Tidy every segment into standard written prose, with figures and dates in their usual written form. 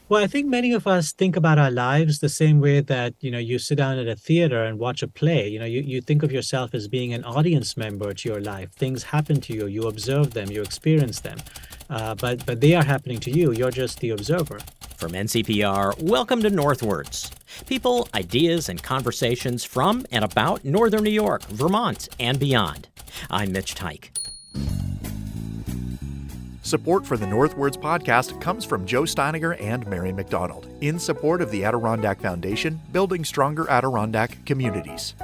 Well, I think many of us think about our lives the same way that, you sit down at a theater and watch a play. You think of yourself as being an audience member to your life. Things happen to you, you observe them, you experience them. But they are happening to you. You're just the observer. From NCPR, welcome to Northwards. People, ideas, and conversations from and about Northern New York, Vermont, and beyond. I'm Mitch Teich. Support for the Northwards podcast comes from Joe Steiniger and Mary McDonald in support of the Adirondack Foundation, building stronger Adirondack communities.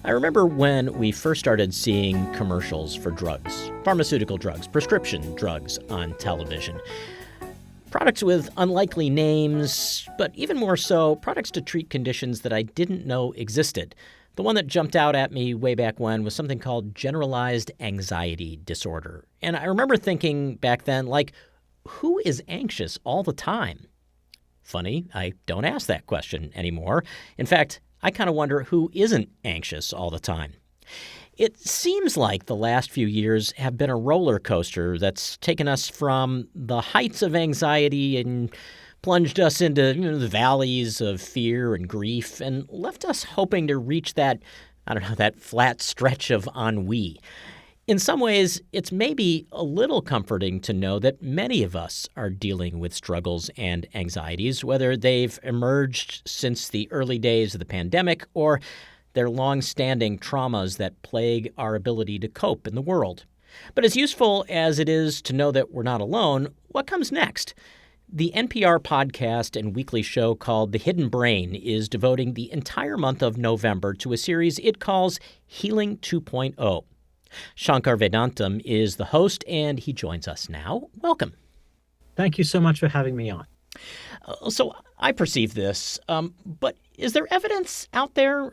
I remember when we first started seeing commercials for drugs, pharmaceutical drugs, prescription drugs on television. Products with unlikely names, but even more so, products to treat conditions that I didn't know existed. The one that jumped out at me way back when was something called generalized anxiety disorder. And I remember thinking back then, who is anxious all the time? Funny, I don't ask that question anymore. In fact, I kind of wonder who isn't anxious all the time. It seems like the last few years have been a roller coaster that's taken us from the heights of anxiety and plunged us into the valleys of fear and grief and left us hoping to reach that flat stretch of ennui. In some ways, it's maybe a little comforting to know that many of us are dealing with struggles and anxieties, whether they've emerged since the early days of the pandemic or they're long-standing traumas that plague our ability to cope in the world. But as useful as it is to know that we're not alone, what comes next? The NPR podcast and weekly show called The Hidden Brain is devoting the entire month of November to a series it calls Healing 2.0. Shankar Vedantam is the host, and he joins us now. Welcome. Thank you so much for having me on. So I perceive this, but is there evidence out there,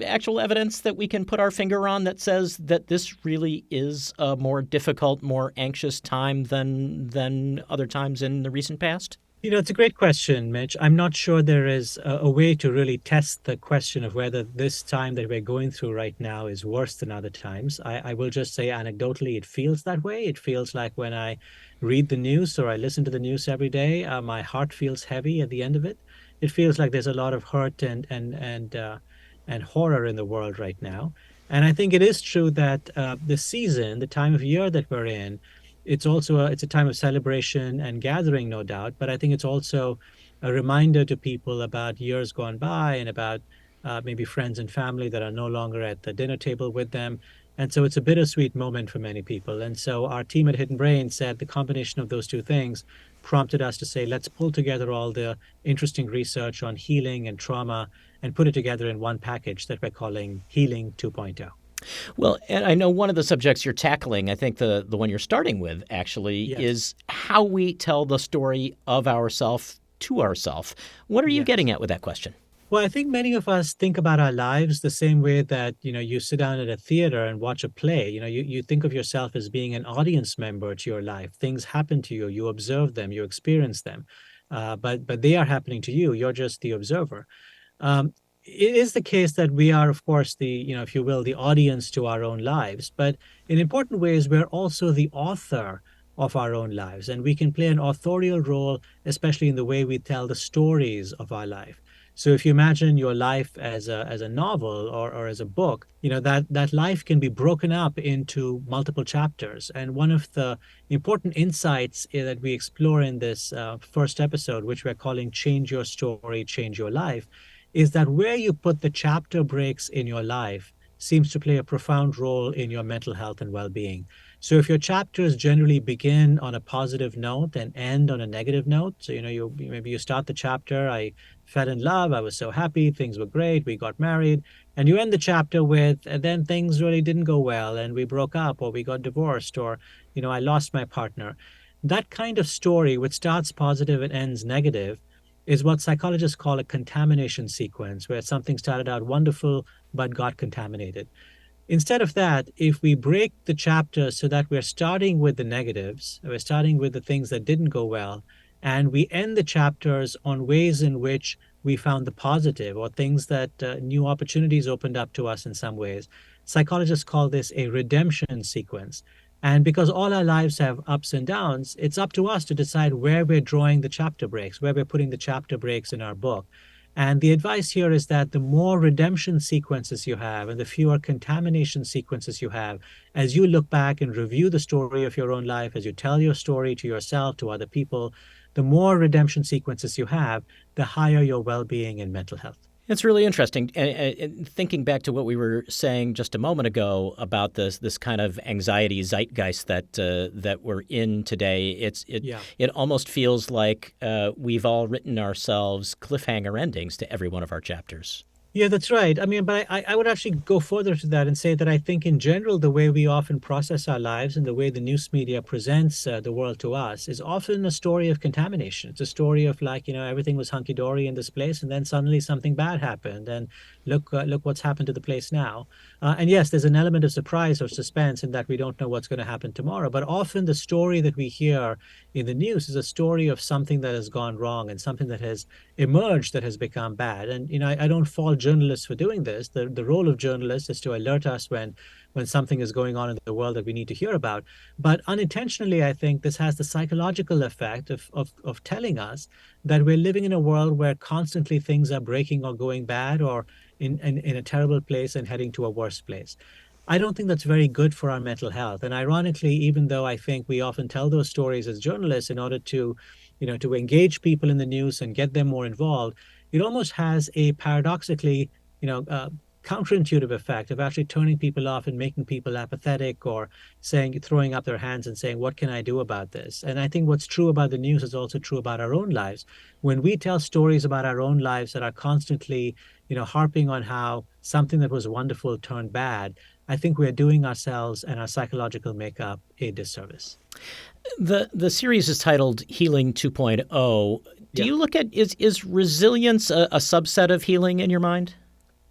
actual evidence that we can put our finger on that says that this really is a more difficult, more anxious time than other times in the recent past? It's a great question, Mitch. I'm not sure there is a way to really test the question of whether this time that we're going through right now is worse than other times. I will just say anecdotally, it feels that way. It feels like when I read the news or I listen to the news every day, my heart feels heavy at the end of it. It feels like there's a lot of hurt and horror in the world right now. And I think it is true that the season, the time of year that we're in, it's a time of celebration and gathering, no doubt, but I think it's also a reminder to people about years gone by and about maybe friends and family that are no longer at the dinner table with them. And so it's a bittersweet moment for many people. And so our team at Hidden Brain said the combination of those two things prompted us to say, let's pull together all the interesting research on healing and trauma and put it together in one package that we're calling Healing 2.0. Well, and I know one of the subjects you're tackling, I think the one you're starting with actually, Yes. is how we tell the story of ourself to ourself. What are you Yes. getting at with that question? Well, I think many of us think about our lives the same way that, you sit down at a theater and watch a play. You think of yourself as being an audience member to your life. Things happen to you, you observe them, you experience them. But they are happening to you. You're just the observer. It is the case that we are, of course, if you will, the audience to our own lives. But in important ways, we're also the author of our own lives. And we can play an authorial role, especially in the way we tell the stories of our life. So if you imagine your life as a novel or as a book, that life can be broken up into multiple chapters. And one of the important insights that we explore in this first episode, which we're calling Change Your Story, Change Your Life, is that where you put the chapter breaks in your life seems to play a profound role in your mental health and well-being. So if your chapters generally begin on a positive note and end on a negative note, so maybe you start the chapter, I fell in love, I was so happy, things were great, we got married, and you end the chapter with, and then things really didn't go well, and we broke up, or we got divorced, or I lost my partner. That kind of story, which starts positive and ends negative, is what psychologists call a contamination sequence, where something started out wonderful but got contaminated. Instead of that, if we break the chapter so that we're starting with the negatives, we're starting with the things that didn't go well, and we end the chapters on ways in which we found the positive or things that new opportunities opened up to us in some ways. Psychologists call this a redemption sequence. And because all our lives have ups and downs, it's up to us to decide where we're drawing the chapter breaks, where we're putting the chapter breaks in our book. And the advice here is that the more redemption sequences you have and the fewer contamination sequences you have, as you look back and review the story of your own life, as you tell your story to yourself, to other people, the more redemption sequences you have, the higher your well-being and mental health. It's really interesting. And thinking back to what we were saying just a moment ago about this kind of anxiety zeitgeist that we're in today, Yeah. it almost feels like we've all written ourselves cliffhanger endings to every one of our chapters. Yeah, that's right. I mean, but I would actually go further to that and say that I think in general, the way we often process our lives and the way the news media presents the world to us is often a story of contamination. It's a story of like, everything was hunky-dory in this place, and then suddenly something bad happened. And look what's happened to the place now. And yes, there's an element of surprise or suspense in that we don't know what's going to happen tomorrow. But often the story that we hear in the news is a story of something that has gone wrong and something that has emerged that has become bad. And I don't fault journalists for doing this. The role of journalists is to alert us when something is going on in the world that we need to hear about. But unintentionally, I think this has the psychological effect of telling us that we're living in a world where constantly things are breaking or going bad or in a terrible place and heading to a worse place. I don't think that's very good for our mental health. And ironically, even though I think we often tell those stories as journalists in order to engage people in the news and get them more involved, it almost has a paradoxically, counterintuitive effect of actually turning people off and making people apathetic or throwing up their hands and saying, what can I do about this? And I think what's true about the news is also true about our own lives. When we tell stories about our own lives that are constantly, harping on how something that was wonderful turned bad, I think we're doing ourselves and our psychological makeup a disservice. The series is titled Healing 2.0. Do Yeah. you look at is resilience a subset of healing in your mind?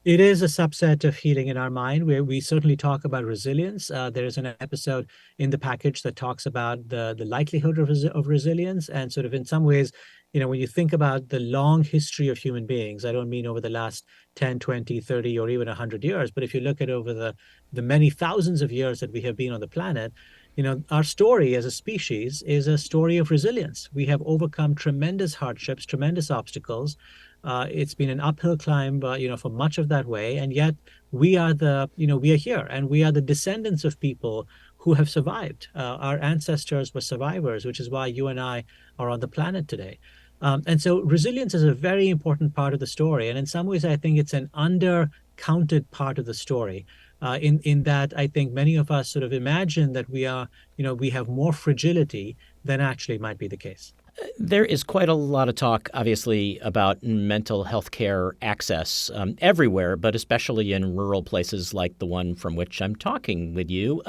It is a subset of healing in our mind, where we certainly talk about resilience. There is an episode in the package that talks about the likelihood of resilience. And sort of in some ways, when you think about the long history of human beings, I don't mean over the last 10, 20, 30, or even 100 years, but if you look at over the many thousands of years that we have been on the planet, our story as a species is a story of resilience. We have overcome tremendous hardships, tremendous obstacles. It's been an uphill climb, for much of that way, and yet we are here, and we are the descendants of people who have survived. Our ancestors were survivors, which is why you and I are on the planet today. And so resilience is a very important part of the story, and in some ways, I think it's an undercounted part of the story. In that, I think many of us sort of imagine that we have more fragility than actually might be the case. There is quite a lot of talk, obviously, about mental health care access everywhere, but especially in rural places like the one from which I'm talking with you.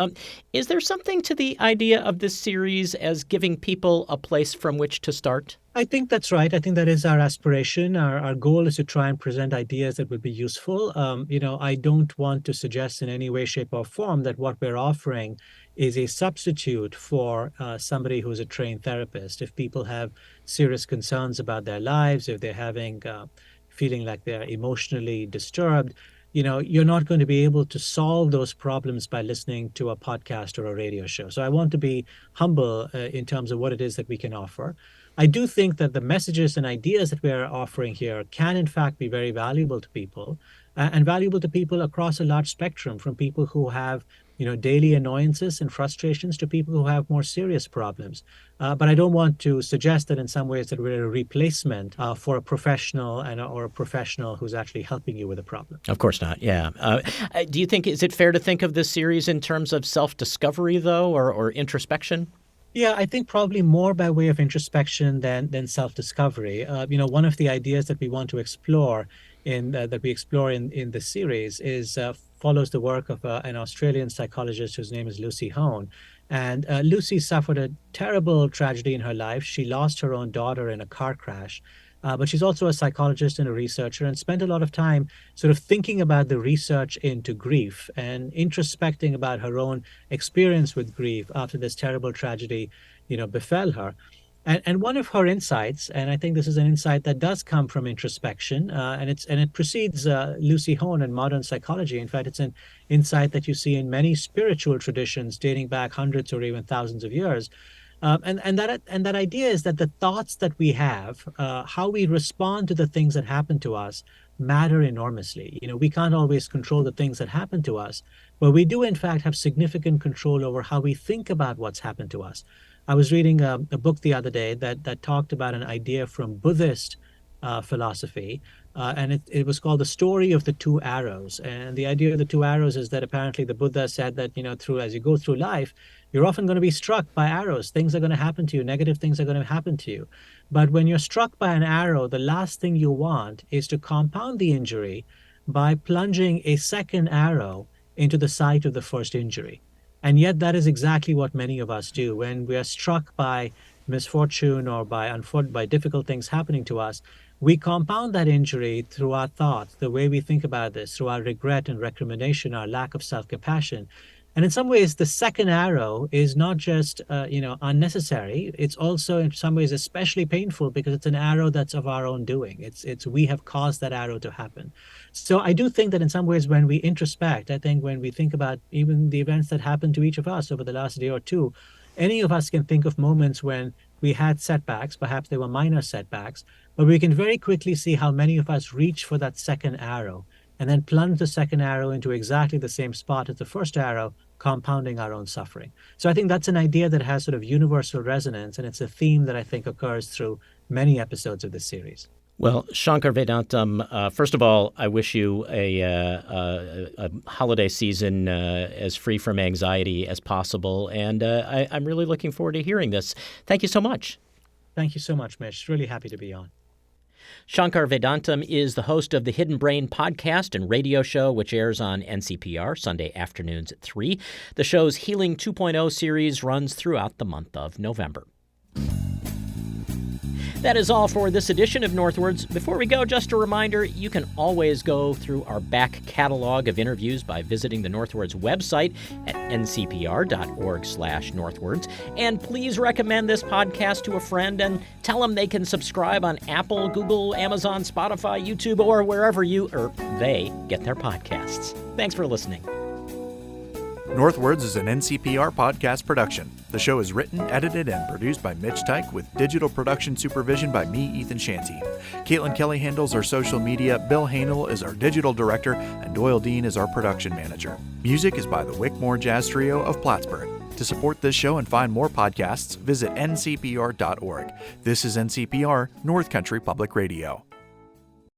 Is there something to the idea of this series as giving people a place from which to start? I think that's right. I think that is our aspiration. Our goal is to try and present ideas that would be useful. I don't want to suggest in any way, shape, or form that what we're offering is a substitute for somebody who's a trained therapist. If people have serious concerns about their lives, if they're feeling like they're emotionally disturbed, you're not going to be able to solve those problems by listening to a podcast or a radio show. So I want to be humble in terms of what it is that we can offer. I do think that the messages and ideas that we're offering here can, in fact, be very valuable to people and valuable to people across a large spectrum, from people who have, daily annoyances and frustrations to people who have more serious problems. But I don't want to suggest that in some ways that we're a replacement for a professional or a professional who's actually helping you with a problem. Of course not. Yeah. Do you think is it fair to think of this series in terms of self-discovery, though, or introspection? Yeah, I think probably more by way of introspection than self-discovery. One of the ideas that we want to explore in the series is follows the work of an Australian psychologist whose name is Lucy Hone. And Lucy suffered a terrible tragedy in her life. She lost her own daughter in a car crash. But she's also a psychologist and a researcher, and spent a lot of time sort of thinking about the research into grief and introspecting about her own experience with grief after this terrible tragedy, befell her. And one of her insights, and I think this is an insight that does come from introspection, and it precedes Lucy Hone and modern psychology. In fact, it's an insight that you see in many spiritual traditions dating back hundreds or even thousands of years. And that idea is that the thoughts that we have, how we respond to the things that happen to us, matter enormously. We can't always control the things that happen to us, but we do in fact have significant control over how we think about what's happened to us. I was reading a book the other day that talked about an idea from Buddhist philosophy, and it was called The Story of the Two Arrows. And the idea of the two arrows is that apparently the Buddha said that, as you go through life, you're often going to be struck by arrows. Things are going to happen to you. Negative things are going to happen to you. But when you're struck by an arrow, the last thing you want is to compound the injury by plunging a second arrow into the site of the first injury. And yet that is exactly what many of us do. When we are struck by misfortune or by difficult things happening to us, we compound that injury through our thoughts, the way we think about this, through our regret and recrimination, our lack of self-compassion. And in some ways, the second arrow is not just, unnecessary. It's also in some ways especially painful because it's an arrow that's of our own doing. It's we have caused that arrow to happen. So I do think that in some ways, when we introspect, I think when we think about even the events that happened to each of us over the last day or two, any of us can think of moments when we had setbacks. Perhaps they were minor setbacks, but we can very quickly see how many of us reach for that second arrow and then plunge the second arrow into exactly the same spot as the first arrow, compounding our own suffering. So I think that's an idea that has sort of universal resonance, and it's a theme that I think occurs through many episodes of this series. Well, Shankar Vedantam, first of all, I wish you a holiday season as free from anxiety as possible, and I'm really looking forward to hearing this. Thank you so much. Thank you so much, Mitch. Really happy to be on. Shankar Vedantam is the host of the Hidden Brain podcast and radio show, which airs on NCPR Sunday afternoons at 3. The show's Healing 2.0 series runs throughout the month of November. That is all for this edition of Northwards. Before we go, just a reminder, you can always go through our back catalog of interviews by visiting the Northwards website at ncpr.org/northwards. And please recommend this podcast to a friend and tell them they can subscribe on Apple, Google, Amazon, Spotify, YouTube, or wherever they get their podcasts. Thanks for listening. Northwards is an NCPR podcast production. The show is written, edited, and produced by Mitch Tyke with digital production supervision by me, Ethan Shanty. Caitlin Kelly handles our social media, Bill Hanel is our digital director, and Doyle Dean is our production manager. Music is by the Wickmore Jazz Trio of Plattsburgh. To support this show and find more podcasts, visit ncpr.org. This is NCPR, North Country Public Radio.